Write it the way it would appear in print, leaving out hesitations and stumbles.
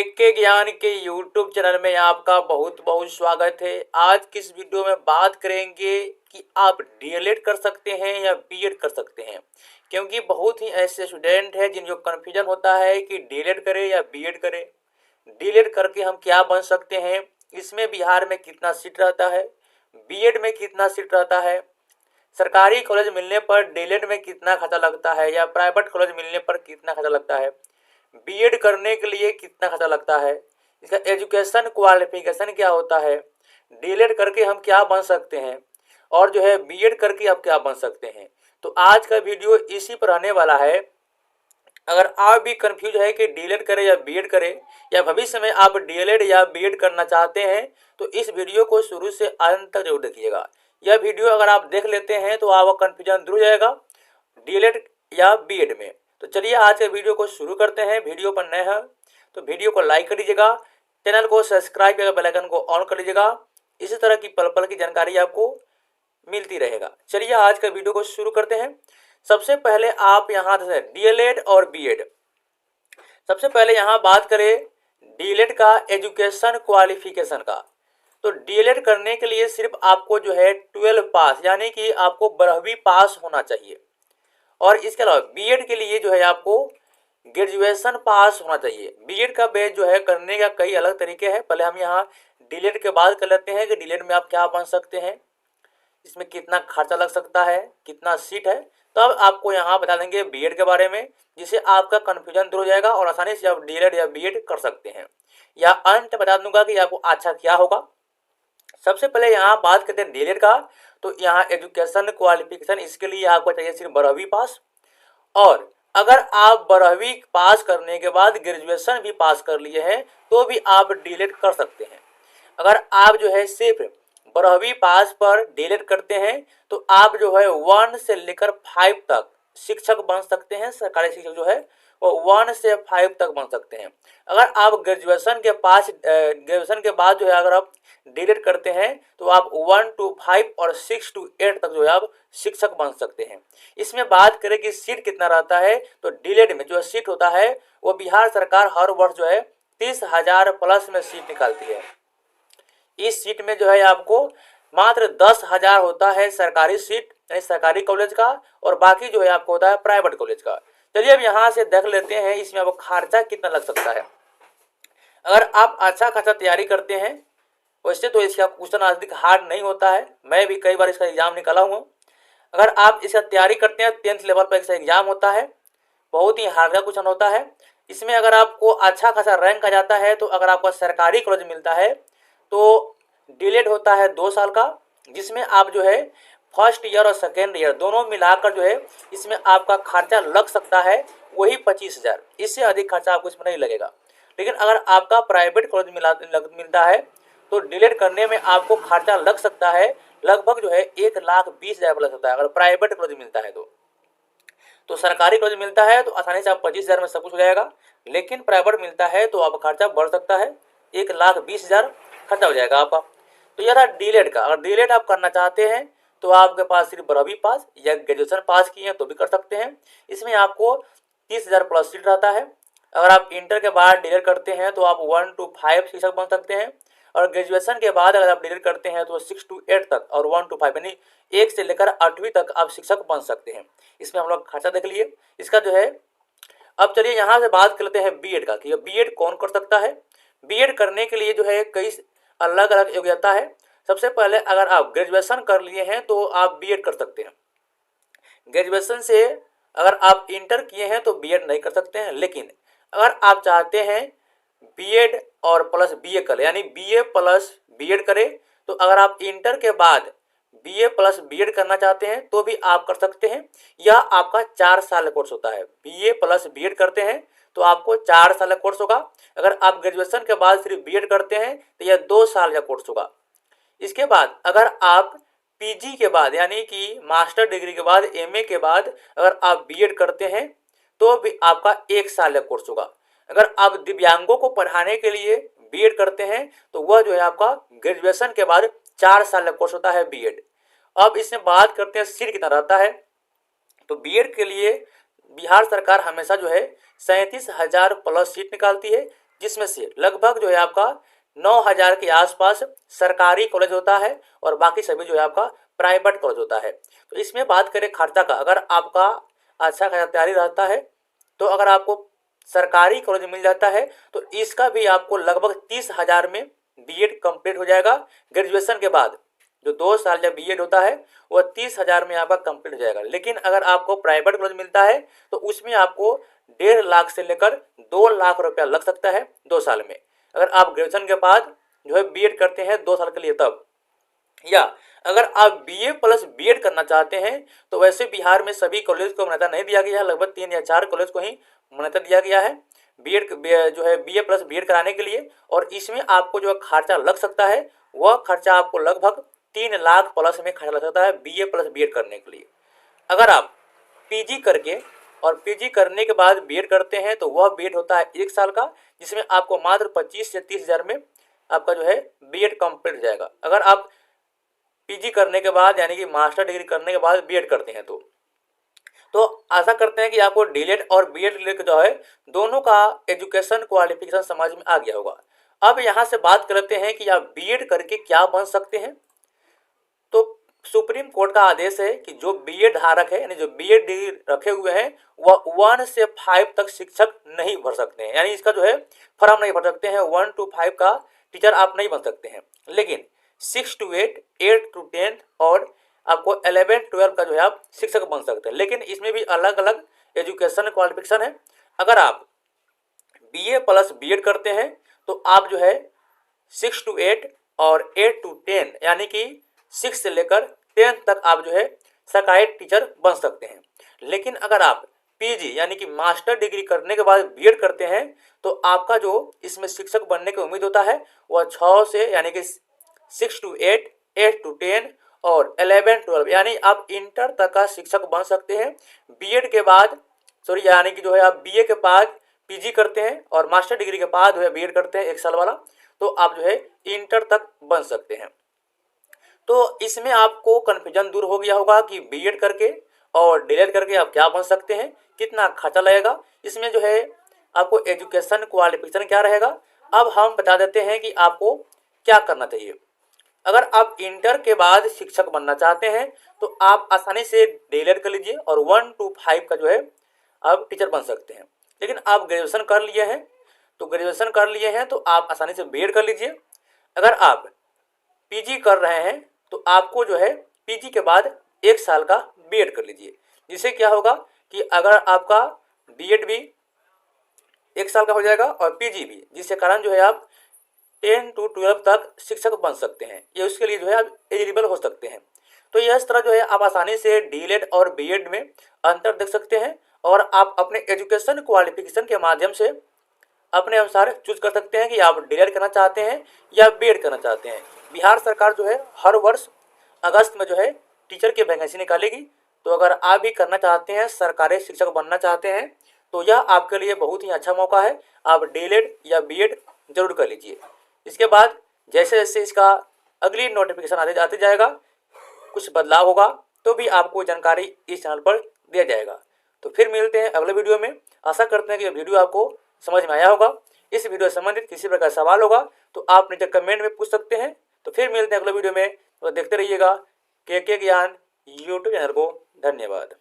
जेके ज्ञान के YouTube channel में आपका बहुत बहुत स्वागत है। आज की इस वीडियो में बात करेंगे कि आप डीएलएड कर सकते हैं या बीएड कर सकते हैं, क्योंकि बहुत ही ऐसे स्टूडेंट हैं जिनको कन्फ्यूजन होता है कि डीएलएड करें या बीएड करें। डीएलएड करके हम क्या बन सकते हैं, इसमें बिहार में कितना सीट रहता है, बीएड में कितना सीट रहता है, सरकारी कॉलेज मिलने पर डीएलएड में कितना खर्चा लगता है या प्राइवेट कॉलेज मिलने पर कितना खर्चा लगता है, बीएड करने के लिए कितना खर्चा लगता है, इसका एजुकेशन क्वालिफिकेशन क्या होता है, डीएलएड करके हम क्या बन सकते हैं और जो है बीएड करके आप क्या बन सकते हैं। तो आज का वीडियो इसी पर रहने वाला है। अगर आप भी कंफ्यूज है कि डीएलएड करें या बीएड करें या भविष्य में आप डीएलएड या बीएड करना चाहते हैं तो इस वीडियो को शुरू से अंत तक जरूर देखिएगा। यह वीडियो अगर आप देख लेते हैं तो आपका कन्फ्यूजन दूर हो जाएगा डीएलएड या बीएड में। तो चलिए आज के वीडियो को शुरू करते हैं। वीडियो पर नए हैं तो वीडियो को लाइक कर दीजिएगा, चैनल को सब्सक्राइब करके बेल आइकन को ऑन कर लीजिएगा। इसी तरह की पल पल की जानकारी आपको मिलती रहेगा। चलिए आज का वीडियो को शुरू करते हैं। सबसे पहले आप यहाँ से डीएलएड और बीएड, सबसे पहले यहाँ बात करें डीएलएड का एजुकेशन क्वालिफिकेशन का। तो डीएलएड करने के लिए सिर्फ आपको जो है 12 पास यानी कि आपको 12वीं पास होना चाहिए, और इसके अलावा बीएड के लिए जो है आपको ग्रेजुएशन पास होना चाहिए। बीएड का बेस जो है करने का कई अलग तरीके हैं। पहले हम यहाँ डीएलएड के बाद कर लेते हैं कि डीएलएड में आप क्या बन सकते हैं, इसमें कितना खर्चा लग सकता है, कितना सीट है। तो अब आपको यहाँ बता देंगे बीएड के बारे में, जिससे आपका कन्फ्यूजन दूर हो जाएगा और आसानी से आप डीएलएड या बीएड कर सकते हैं। या अंत बता दूंगा कि आपको अच्छा क्या होगा। सबसे पहले यहाँ बात करते हैं डीएलएड का। तो यहाँ एजुकेशन क्वालिफिकेशन, इसके लिए आपको चाहिए सिर्फ 12वीं पास, और अगर आप 12वीं पास करने के बाद ग्रेजुएशन भी पास कर लिए हैं तो भी आप डीएलएड कर सकते हैं। अगर आप जो है सिर्फ 12वीं पास पर डीएलएड करते हैं तो आप जो है 1 से लेकर 5 तक शिक्षक बन सकते हैं। सरकारी शिक्षक जो है वो 1 से 5 तक बन सकते हैं। अगर आप ग्रेजुएशन के बाद जो है अगर आप डीएलएड करते हैं तो आप 1 to 5 और 6 to 8 तक जो है आप शिक्षक बन सकते हैं। इसमें बात करें कि सीट कितना रहता है, तो डीएलएड में जो सीट होता है वो बिहार सरकार हर वर्ष जो है 30,000 प्लस में सीट निकालती है। इस सीट में जो है आपको मात्र 10,000 होता है सरकारी सीट यानी सरकारी कॉलेज का, और बाकी जो है आपको होता है प्राइवेट कॉलेज का। चलिए अब यहाँ से देख लेते हैं इसमें आपको खर्चा कितना लग सकता है। अगर आप अच्छा खासा तैयारी करते हैं, वैसे तो इसका क्वेश्चन अधिक हार्ड नहीं होता है, मैं भी कई बार इसका एग्जाम निकाला हूँ। अगर आप इसका तैयारी करते हैं 10th लेवल पर इसका एग्जाम होता है, बहुत ही हार्ड का क्वेश्चन होता है। इसमें अगर आपको अच्छा खासा रैंक आ जाता है तो अगर आपको सरकारी कॉलेज मिलता है तो डीएलएड होता है 2 साल का, जिसमें आप जो है फर्स्ट ईयर और सेकेंड ईयर दोनों मिलाकर जो है इसमें आपका खर्चा लग सकता है वही 25,000। इससे अधिक खर्चा आपको इसमें नहीं लगेगा। लेकिन अगर आपका प्राइवेट कॉलेज मिलता है तो डीएलएड करने में आपको खर्चा लग सकता है लगभग जो है 1,20,000 लग सकता है अगर प्राइवेट कॉलेज मिलता है तो सरकारी कॉलेज मिलता है तो आसानी से आप 25,000 में सब कुछ हो जाएगा। लेकिन प्राइवेट मिलता है तो आप खर्चा बढ़ सकता है, 1,20,000 खर्चा हो जाएगा आपका। तो यह था डीएलएड का। अगर डीएलएड आप करना चाहते हैं तो आपके पास सिर्फ 12वीं पास या ग्रेजुएशन पास किए हैं तो भी कर सकते हैं। इसमें आपको 30,000 प्लस सीट रहता है। अगर आप इंटर के बाद डीएलएड करते हैं तो आप 1 to 5 शिक्षक बन सकते हैं, और ग्रेजुएशन के बाद अगर आप डीएलएड करते हैं तो 6 to 8 तक और 1 to 5 यानी 1 से लेकर 8वीं तक आप शिक्षक बन सकते हैं। इसमें हम लोग खर्चा देख लिए इसका जो है। अब चलिए यहाँ से बात कर लेते हैं बीएड का कि बीएड कौन कर सकता है। बीएड करने के लिए जो है कई अलग अलग योग्यता है। सबसे पहले अगर आप ग्रेजुएशन कर लिए हैं तो आप बीएड कर सकते हैं। ग्रेजुएशन से अगर आप इंटर किए हैं तो बीएड नहीं कर सकते हैं। लेकिन अगर आप चाहते हैं बीएड और प्लस बीए करें यानी बीए प्लस बीएड करें, तो अगर आप इंटर के बाद बीए प्लस बीएड करना चाहते हैं तो भी आप कर सकते हैं। यह आपका 4 साल का कोर्स होता है। बीए प्लस बीएड करते हैं तो आपको 4 साल का कोर्स होगा। अगर आप ग्रेजुएशन के बाद सिर्फ बीएड करते हैं तो यह 2 साल का कोर्स होगा। इसके बाद अगर आप पीजी के बाद यानी कि मास्टर डिग्री के बाद एमए के बाद अगर आप बीएड करते हैं तो भी आपका 1 साल का कोर्स होगा। अगर आप दिव्यांगों को पढ़ाने के लिए बीएड करते हैं तो वह जो है आपका ग्रेजुएशन के बाद 4 साल का कोर्स होता है बीएड। अब इसमें बात करते हैं सीट कितना रहता है। तो बीएड के लिए बिहार सरकार हमेशा जो है 37,000 प्लस सीट निकालती है, जिसमें से लगभग जो है आपका 9,000 के आसपास सरकारी कॉलेज होता है और बाकी सभी जो है आपका प्राइवेट कॉलेज होता है। तो इसमें बात करें खर्चा का, अगर आपका अच्छा खासा तैयारी रहता है तो अगर आपको सरकारी कॉलेज मिल जाता है तो इसका भी आपको लगभग 30,000 में बीएड कंप्लीट हो जाएगा। ग्रेजुएशन के बाद जो 2 साल जब बीएड होता है वह 30,000 में आपका कंप्लीट हो जाएगा। लेकिन अगर आपको प्राइवेट कॉलेज मिलता है तो उसमें आपको 1.5 लाख से लेकर 2 लाख रुपया लग सकता है 2 साल में, अगर आप ग्रेजुएशन के बाद जो है बीएड करते हैं 2 साल के लिए तब। या अगर आप बीए प्लस बीएड करना चाहते हैं तो वैसे बिहार में सभी कॉलेज को मान्यता नहीं दिया गया है, लगभग 3 या 4 कॉलेज को ही मान्यता दिया गया है बीएड जो है बीए प्लस बीएड कराने के लिए। और इसमें आपको जो खर्चा लग सकता है वह खर्चा आपको लगभग 3 लाख प्लस में खर्चा लग सकता है बीए प्लस बीएड करने के लिए। अगर आप पीजी करके और पीजी करने के बाद बीएड करते हैं तो वह बीएड होता है 1 साल का, जिसमें आपको मात्र 25 से 30,000 में आपका जो है बीएड कंप्लीट हो जाएगा। अगर आप पीजी करने के बाद यानी कि मास्टर डिग्री करने के बाद बीएड करते हैं तो आशा करते हैं कि आपको डीएलएड और बीएड जो है दोनों का एजुकेशन क्वालिफिकेशन समझ में आ गया होगा। अब यहाँ से बात करते हैं कि आप बीएड करके क्या बन सकते हैं। तो सुप्रीम कोर्ट का आदेश है कि जो बीएड धारक है यानी जो बीएड डिग्री रखे हुए हैं वह 1 से 5 तक शिक्षक नहीं भर सकते हैं, यानी इसका जो है फॉर्म नहीं भर सकते हैं। 1 to 5 का टीचर आप नहीं बन सकते हैं, लेकिन 6 to 8, 8 to 10 और आपको 11, 12 का जो है आप शिक्षक बन सकते हैं। लेकिन इसमें भी अलग अलग एजुकेशन क्वालिफिकेशन है। अगर आप बीए प्लस बीएड करते हैं तो आप जो है 6 to 8 और 8 to 10 यानी कि 6 से लेकर 10 तक आप जो है सरकारी टीचर बन सकते हैं। लेकिन अगर आप पीजी यानी कि मास्टर डिग्री करने के बाद बीएड करते हैं तो आपका जो इसमें शिक्षक बनने की उम्मीद होता है वह 6 से यानी कि 6 to 8, 8 to 10 और 11, 12 यानी आप इंटर तक का शिक्षक बन सकते हैं बीएड के बाद। सॉरी यानी कि जो है आप बीए के बाद पीजी करते हैं और मास्टर डिग्री के बाद जो है बीएड करते हैं 1 साल वाला, तो आप जो है इंटर तक बन सकते हैं। तो इसमें आपको कन्फ्यूजन दूर हो गया होगा कि बीएड करके और डीएलएड करके आप क्या बन सकते हैं, कितना खर्चा लगेगा, इसमें जो है आपको एजुकेशन क्वालिफिकेशन क्या रहेगा। अब हम बता देते हैं कि आपको क्या करना चाहिए। अगर आप इंटर के बाद शिक्षक बनना चाहते हैं तो आप आसानी से डीएलएड कर लीजिए और 1 to 5 का जो है आप टीचर बन सकते हैं। लेकिन आप ग्रेजुएशन कर लिए हैं तो आप आसानी से बीएड कर लीजिए। अगर आप पीजी कर रहे हैं तो आपको जो है पीजी के बाद 1 साल का बीएड कर लीजिए, जिससे क्या होगा कि अगर आपका बीएड भी 1 साल का हो जाएगा और पीजी भी, जिसके कारण जो है आप 10 to 12 तक शिक्षक बन सकते हैं। ये उसके लिए जो है आप एलिजिबल हो सकते हैं। तो यह इस तरह जो है आप आसानी से डीएलएड और बीएड में अंतर देख सकते हैं और आप अपने एजुकेशन क्वालिफिकेशन के माध्यम से अपने अनुसार चूज कर सकते हैं कि आप डीएलएड करना चाहते हैं या बीएड करना चाहते हैं। बिहार सरकार जो है हर वर्ष अगस्त में जो है टीचर की वैकेंसी निकालेगी। तो अगर आप भी करना चाहते हैं, सरकारी शिक्षक बनना चाहते हैं, तो यह आपके लिए बहुत ही अच्छा मौका है। आप डीएलएड या बीएड जरूर कर लीजिए। इसके बाद जैसे जैसे इसका अगली नोटिफिकेशन आते जाएगा, कुछ बदलाव होगा तो भी आपको जानकारी इस चैनल पर दिया जाएगा। तो फिर मिलते हैं अगले वीडियो में। आशा करते हैं कि वीडियो आपको समझ में आया होगा। इस वीडियो से संबंधित किसी प्रकार सवाल होगा तो आप नीचे कमेंट में पूछ सकते हैं। तो फिर मिलते हैं अगले वीडियो में। तो देखते रहिएगा के ज्ञान यूट्यूब चैनल को। धन्यवाद।